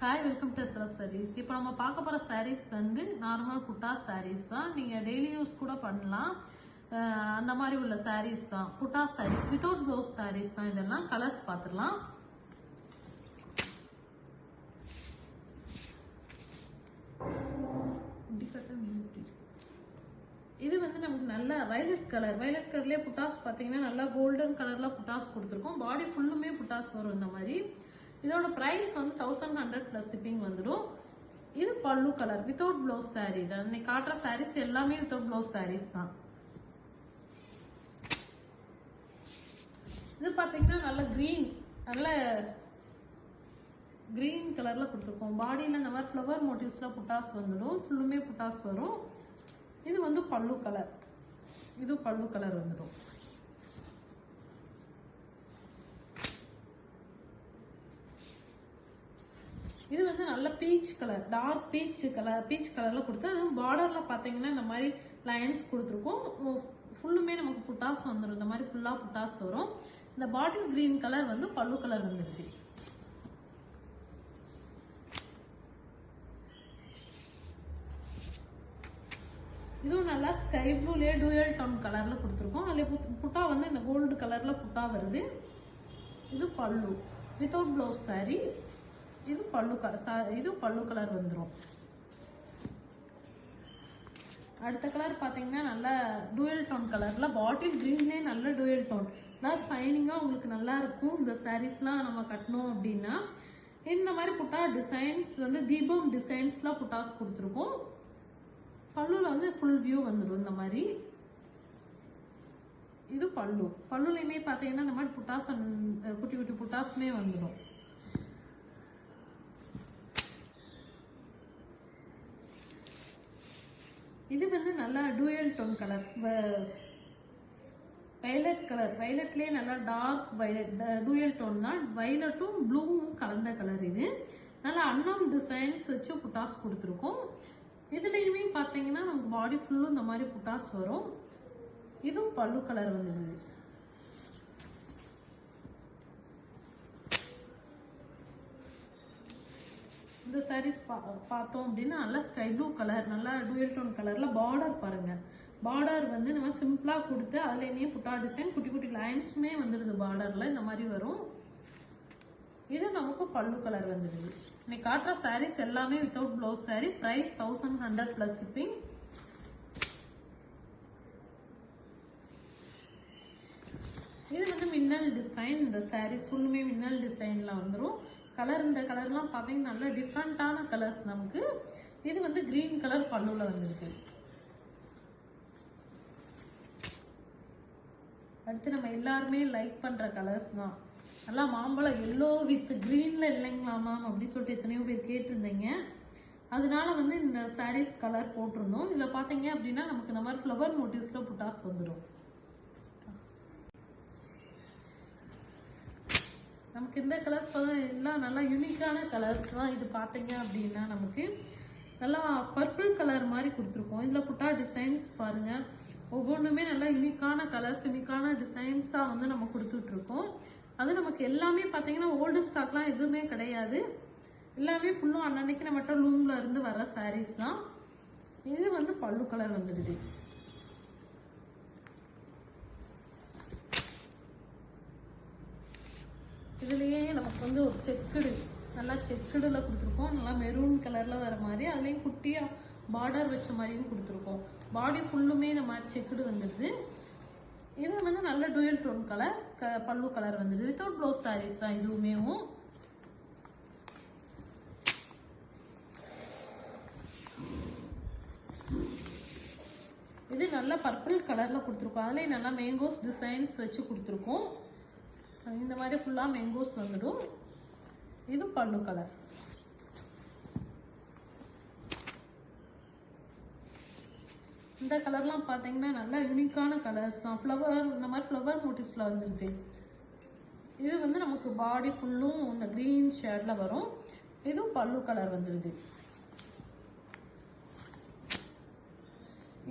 Hi, welcome to SLF sarees. இப்போ நம்ம பார்க்க போகிற sarees வந்து நார்மல் புட்டா sarees தான். நீங்கள் டெய்லி யூஸ் கூட பண்ணலாம். அந்த மாதிரி உள்ள sarees தான். புட்டா sarees வித்தவுட் ப்ளவுஸ் sarees தான். இதெல்லாம் கலர்ஸ் பார்த்துடலாம். இது வந்து நமக்கு நல்ல வயலட் கலர்லேயே புட்டாஸ் பார்த்தீங்கன்னா நல்லா கோல்டன் கலரில் புட்டாஸ் கொடுத்துருக்கோம். பாடி ஃபுல்லுமே புட்டாஸ் வரும். இந்த மாதிரி இதோட பிரைஸ் வந்து 1100 + ஷிப்பிங் வந்துடும். இது பல்லு கலர் வித்தவுட் ப்ளவுஸ் சாரீ தான். இன்னைக்கு காட்டுற சாரீஸ் எல்லாமே வித்தவுட் ப்ளவுஸ் சாரீஸ் தான். இது பாத்தீங்கன்னா நல்ல கிரீன் கலர்ல கொடுத்துருக்கோம். பாடியில இந்த மாதிரி ஃப்ளவர் மோட்டிவ்ஸ்ல புட்டாஸ் வந்துடும். ஃபுல்லுமே புட்டாஸ் வரும். இது வந்து பல்லு கலர். இது பல்லு கலர் வந்துடும். இது வந்து நல்ல பீச் கலர், டார்க் பீச் கலர்ல கொடுத்து அதுவும் பார்டர்ல பாத்தீங்கன்னா இந்த மாதிரி லைன்ஸ் கொடுத்துருக்கோம். ஃபுல்லுமே நமக்கு புட்டாஸ் வந்துடும். இந்த மாதிரி ஃபுல்லா புட்டாஸ் வரும். இந்த பாட்டில் கிரீன் கலர் வந்து பல்லு கலர் வந்துருச்சு. இதுவும் நல்லா ஸ்கை ப்ளூலயே டூயல் டோன் கலர்ல கொடுத்துருக்கோம். அதுல புட்டா வந்து இந்த கோல்டு கலர்ல புட்டா வருது. இது பல்லு வித்தவுட் ப்ளவுஸ் சாரி. இது பல்லு கலர் வந்துடும். அடுத்த கலர் பாத்தீங்கன்னா நல்லா டூயல் டோன் கலர்ல பாட்டில் கிரீன்லேயே நல்ல டூயல் டோன் நல்லா சைனிங்கா உங்களுக்கு நல்லா இருக்கும். இந்த சாரீஸ்லாம் நம்ம கட்டணும் அப்படின்னா இந்த மாதிரி புட்டா டிசைன்ஸ் வந்து தீபம் டிசைன்ஸ்ல புட்டாஸ் கொடுத்துருக்கோம். பல்லுல வந்து ஃபுல் வியூ வந்துடும். இந்த மாதிரி இது பல்லுலையுமே பாத்தீங்கன்னா இந்த மாதிரி புட்டாஸ் குட்டி குட்டி புட்டாஸ்மே வந்துடும். இது வந்து நல்லா dual tone colour, violet colour. வயலட்லயே நல்லா டார்க் வயலட் டூயல் டோன் தான். வயலட்டும் ப்ளூவும் கலந்த கலர். இது நல்லா அன்னம் டிசைன்ஸ் வச்சு புட்டாஸ் கொடுத்துருக்கோம். இதுலயுமே பாத்தீங்கன்னா நமக்கு பாடி ஃபுல்லும் இந்த மாதிரி புட்டாஸ் வரும். இதுவும் பல்லு கலர் வந்துடுது. இந்த சாரீஸ் பார்த்தோம் அப்படின்னா நல்லா ஸ்கை ப்ளூ கலர், நல்லா டூயல் டோன் கலர்ல பார்டர் பாருங்க. பார்டர் வந்து இந்த மாதிரி சிம்பிளா கொடுத்து அதுலயுமே புட்டா டிசைன் குட்டி குட்டி லைன்ஸுமே வந்துடுது. பார்டர்ல இந்த மாதிரி வரும். இது நமக்கு பல்லு கலர் வந்துடுது. இன்னைக்கு காட்டுற சாரீஸ் எல்லாமே without blouse sari. Price 1100 + shipping. இது வந்து மின்னல் டிசைன். இந்த சாரீஸ் ஃபுல்லுமே மின்னல் டிசைன்ல வந்துடும். கலர் இந்த கலர்லாம் பார்த்தீங்கன்னா நல்ல டிஃப்ரெண்டான கலர்ஸ் நமக்கு. இது வந்து கிரீன் கலர் பல்லுல வந்துருக்கு. அடுத்து நம்ம எல்லாருமே லைக் பண்ற கலர்ஸ் தான். நல்லா மாம்பழம் எல்லோ வித் கிரீன்ல இல்லைங்களா மேம் அப்படி சொல்லிட்டு எத்தனையோ பேர் கேட்டிருந்தீங்க. அதனால வந்து இந்த சாரீஸ் கலர் போட்டிருந்தோம். இதுல பாத்தீங்க அப்படின்னா நமக்கு இந்த மாதிரி ஃப்ளவர் மோட்டிவ்ஸ்ல புட்டாஸ் வந்துடும். நமக்கு இந்த கலர்ஸ் எல்லாம் நல்லா யூனிக்கான கலர்ஸ் தான். இது பார்த்தீங்க அப்படின்னா நமக்கு நல்லா பர்பிள் கலர் மாதிரி கொடுத்துருக்கோம். இதில் புட்டா டிசைன்ஸ் பாருங்க. ஒவ்வொன்றுமே நல்லா யூனிக்கான கலர்ஸ், யூனிக்கான டிசைன்ஸாக வந்து நம்ம கொடுத்துட்டு இருக்கோம். அது நமக்கு எல்லாமே பார்த்தீங்கன்னா ஓல்டு ஸ்டாக்லாம் எதுவுமே கிடையாது. எல்லாமே ஃபுல்லும் அன்னன்னைக்கு நம்மகிட்ட லூம்ல இருந்து வர சாரீஸ் தான். இது வந்து பல்லு கலர் வந்துடுது. இதுலயே நமக்கு வந்து ஒரு செக்குடு, நல்லா செக்குடுல கொடுத்துருக்கோம். நல்லா மெரூன் கலர்ல வர மாதிரி அதுலயும் குட்டியா பார்டர் வச்ச மாதிரியும் கொடுத்துருக்கோம். பாடி ஃபுல்லுமே இந்த மாதிரி செக்குடு வந்துடுது. இது வந்து நல்ல டூயல் டோன் கலர் பல்லு கலர் வந்துடுது. வித்தவுட் ப்ளவுஸ் சாரீஸ் தான் இதுவுமே. இது நல்ல பர்பிள் கலர்ல கொடுத்துருக்கோம். அதுலயும் நல்லா மேங்கோஸ் டிசைன்ஸ் வச்சு கொடுத்துருக்கோம். இந்த மாதிரி ஃபுல்லா மேங்கோஸ் வந்துடும். இது பல்லு கலர். இந்த கலர்லாம் பாத்தீங்கன்னா நல்லா யூனிக்கான கலர்ஸ் தான். ஃப்ளவர் இந்த மாதிரி ஃப்ளவர் மோட்டிவ்ஸ்ல வந்துருக்கு. இது வந்து நமக்கு பாடி ஃபுல்லும் இந்த கிரீன் ஷேட்ல வரும். இதுவும் பல்லு கலர் வந்துருது.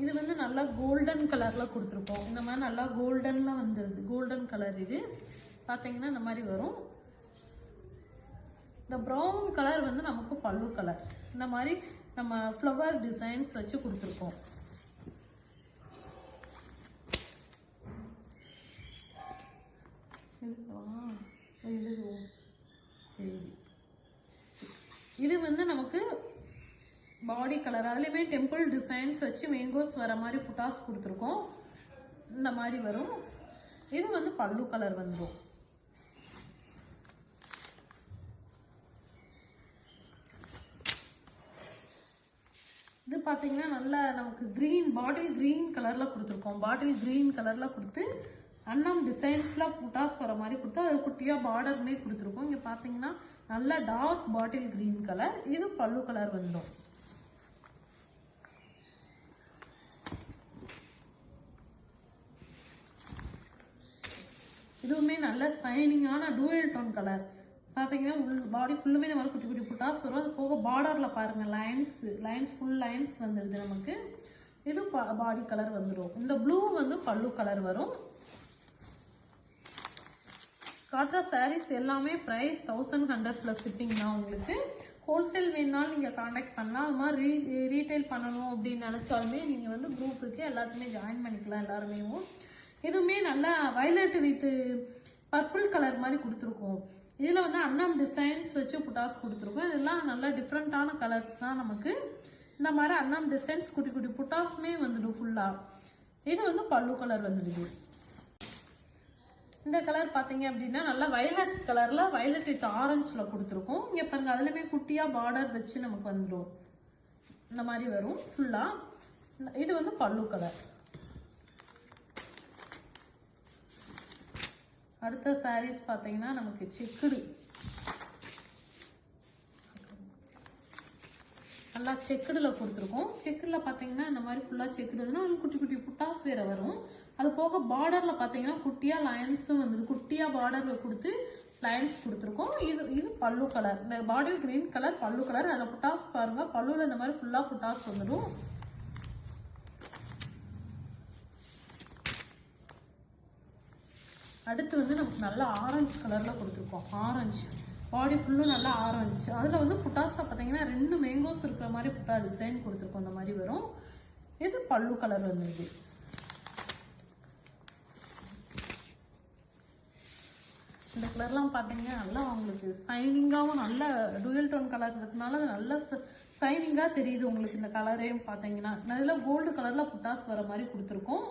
இது வந்து நல்லா கோல்டன் கலர்ல கொடுத்துருக்கோம். இந்த மாதிரி நல்லா கோல்டன்ல வந்துருது. கோல்டன் கலர் இது பாத்தீங்கன்னா இந்த மாதிரி வரும். இந்த ப்ரௌன் கலர் வந்து நமக்கு பல்லு கலர். இந்த மாதிரி நம்ம ஃப்ளவர் டிசைன்ஸ் வச்சு கொடுத்துருக்கோம். சரி, இது வந்து நமக்கு பாடி கலர். அதுலேயுமே டெம்பிள் டிசைன்ஸ் வச்சு மேங்கோஸ் வர மாதிரி புட்டாஸ் கொடுத்துருக்கோம். இந்த மாதிரி வரும். இது வந்து பல்லு கலர் வந்துடும். இது பார்த்தீங்கன்னா நல்லா நமக்கு க்ரீன், பாட்டில் க்ரீன் கலரில் கொடுத்துருக்கோம். பாட்டில் க்ரீன் கலரில் கொடுத்து அன்னம் டிசைன்ஸ்லாம் புட்டாஸ் வர மாதிரி கொடுத்து அது குட்டியாக பார்டர்னே கொடுத்துருக்கோம். இங்கே பார்த்தீங்கன்னா நல்லா டார்க் பாட்டில் க்ரீன் கலர். இது பல்லு கலர் வந்துடும். இதுவுமே நல்ல ஷைனிங்கான டூயல் டோன் கலர். பார்த்தீங்கன்னா பாடி ஃபுல்லுமே இந்த மாதிரி குட்டி குட்டி புட்டாஸ் வரும். அது போக பார்டரில் பாருங்கள் லைன்ஸ் ஃபுல் லைன்ஸ் வந்துடுது நமக்கு. இது பாடி கலர் வந்துடும். இந்த ப்ளூ வந்து பல்லு கலர் வரும். காட்டுற சாரீஸ் எல்லாமே ப்ரைஸ் 1100 ப்ளஸ் ஷிப்பிங் தான். உங்களுக்கு ஹோல்சேல் வேணுனாலும் நீங்கள் காண்டாக்ட் பண்ணலாம். அது மாதிரி ரீட்டைல் பண்ணணும் அப்படின்னு நினச்சாலுமே நீங்கள் வந்து குரூப் இருக்குது, எல்லாத்துமே ஜாயின் பண்ணிக்கலாம் எல்லாருமே. இதுவுமே நல்லா வயலட் வித் பர்பிள் கலர் மாதிரி கொடுத்துருக்கோம். இதில் வந்து அன்னம் டிசைன்ஸ் வச்சு புட்டாஸ் கொடுத்துருக்கோம். இதெல்லாம் நல்லா டிஃப்ரெண்ட்டான கலர்ஸ் தான் நமக்கு. இந்த மாதிரி அன்னம் டிசைன்ஸ் குட்டி குட்டி புட்டாஸுமே வந்துடும் ஃபுல்லாக. இது வந்து பல்லு கலர் வந்துடுது. இந்த கலர் பார்த்தீங்க அப்படின்னா நல்லா வயலட் கலரில் வயலட் வித் ஆரஞ்சில் கொடுத்துருக்கோம். இங்கே பாருங்கள், அதுலேயுமே குட்டியாக பார்டர் வச்சு நமக்கு வந்துடும். இந்த மாதிரி வரும் ஃபுல்லாக. இது வந்து பல்லு கலர். அடுத்த சாரீஸ் பார்த்தீங்கன்னா நமக்கு செக்குடு, நல்லா செக்குடில் கொடுத்துருக்கோம். செக்குடில் பார்த்தீங்கன்னா இந்த மாதிரி ஃபுல்லாக செக்குடுன்னா குட்டி குட்டி புட்டாஸ் வேறு வரும். அது போக பார்டரில் பார்த்தீங்கன்னா குட்டியாக லைன்ஸும் வந்துடும். குட்டியாக பார்டரில் கொடுத்து லைன்ஸ் கொடுத்துருக்கோம். இது பல்லு கலர். இந்த பாட்டில் கிரீன் கலர் பல்லு கலர். அதில் புட்டாஸ் பாருங்கள், பல்லுவில் இந்த மாதிரி ஃபுல்லாக புட்டாஸ் வந்துடும். அடுத்து வந்து நமக்கு நல்லா ஆரஞ்சு கலரில் கொடுத்துருக்கோம். ஆரஞ்சு பாடி ஃபுல்லும் நல்லா ஆரஞ்சு. அதில் வந்து புட்டாஸில் பார்த்தீங்கன்னா 2 மேங்கோஸ் இருக்கிற மாதிரி புட்டா டிசைன் கொடுத்துருக்கோம். அந்த மாதிரி வரும். இது பல்லு கலர் வந்துடுது. இந்த கலர்லாம் பார்த்தீங்கன்னா நல்லா உங்களுக்கு ஷைனிங்காகவும் நல்ல டூயல் டோன் கலர் இருக்கிறதுனால அது நல்ல ஷைனிங்காக தெரியுது உங்களுக்கு. இந்த கலரையும் பார்த்தீங்கன்னா நல்ல கோல்டு கலரில் புட்டாஸ் வர மாதிரி கொடுத்துருக்கோம்.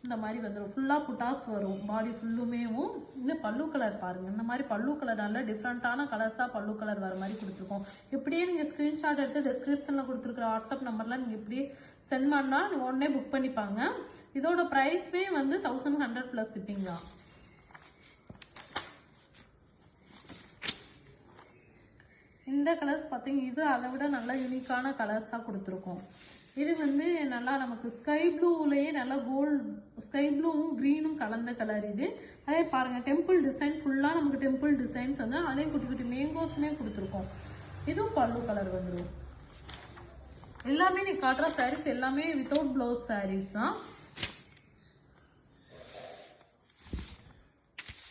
இந்த மாதிரி வந்துடும். ஃபுல்லாக புட்டாஸ் வரும் பாடி ஃபுல்லுமேவும். இன்னும் பல்லு கலர் பாருங்கள். இந்த மாதிரி பல்லு கலர் நல்ல டிஃப்ரெண்ட்டான கலர்ஸாக பல்லு கலர் வர மாதிரி கொடுத்துருக்கோம். இப்படியே நீங்கள் ஸ்க்ரீன்ஷாட் எடுத்து டிஸ்கிரிப்ஷனில் கொடுத்துருக்குற வாட்ஸ்அப் நம்பரில் நீங்கள் இப்படியே சென்ட் பண்ணால் உடனே புக் பண்ணிப்பாங்க. இதோட ப்ரைஸ்மே வந்து 1100 ப்ளஸ் ஷிப்பிங் தான். இந்த கலர்ஸ் பார்த்தீங்க, இது அதை விட நல்லா யூனிக்கான கலர்ஸாக கொடுத்துருக்கோம். இது வந்து நல்லா நமக்கு ஸ்கை ப்ளூலேயே நல்லா ஸ்கை ப்ளூவும் க்ரீனும் கலந்த கலர் இது. அதே பாருங்கள், டெம்பிள் டிசைன் ஃபுல்லாக நமக்கு டெம்பிள் டிசைன்ஸ் வந்து அதே குட்டி குட்டி மேங்கோஸுமே கொடுத்துருக்கோம். இதுவும் பல்லு கலர் வந்துடும். எல்லாமே நீ காட்டுற சாரீஸ் எல்லாமே வித்தவுட் ப்ளவுஸ் சாரீஸ் தான்.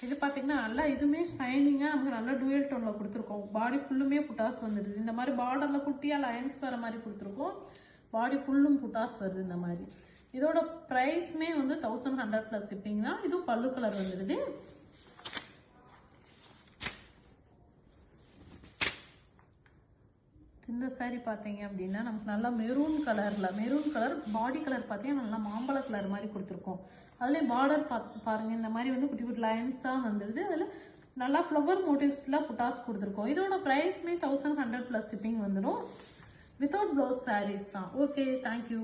இது பார்த்தீங்கன்னா நல்லா இதுவுமே ஷைனிங்காக நமக்கு நல்லா டூயல் டோனில் கொடுத்துருக்கோம். பாடி ஃபுல்லுமே புட்டாஸ் வந்துடுது. இந்த மாதிரி பார்டரில் குட்டியாக லைன்ஸ் வர மாதிரி கொடுத்துருக்கோம். பாடி ஃபுல்லும் புட்டாஸ் வருது இந்த மாதிரி. இதோட ப்ரைஸ்மே வந்து 1100 ப்ளஸ் ஷிப்பிங் தான். இதுவும் பல்லு கலர் வந்துடுது. இந்த சாரீ பார்த்தீங்க அப்படின்னா நமக்கு நல்லா மெரூன் கலர் பாடி கலர் பார்த்தீங்கன்னா நல்லா மாம்பழ கலர் மாதிரி கொடுத்துருக்கோம். அதுலேயே பார்டர் பாருங்கள், இந்த மாதிரி வந்து குட்டி குட்டி லைன்ஸாக வந்துடுது. அதில் நல்லா ஃப்ளவர் மோட்டிவ்ஸில் புட்டாஸ் கொடுத்துருக்கோம். இதோட ப்ரைஸ்மே 1100 ப்ளஸ் ஷிப்பிங் வந்துடும். வித்தவுட் ப்ளவுஸ் சாரீஸ் தான். Okay, thank you.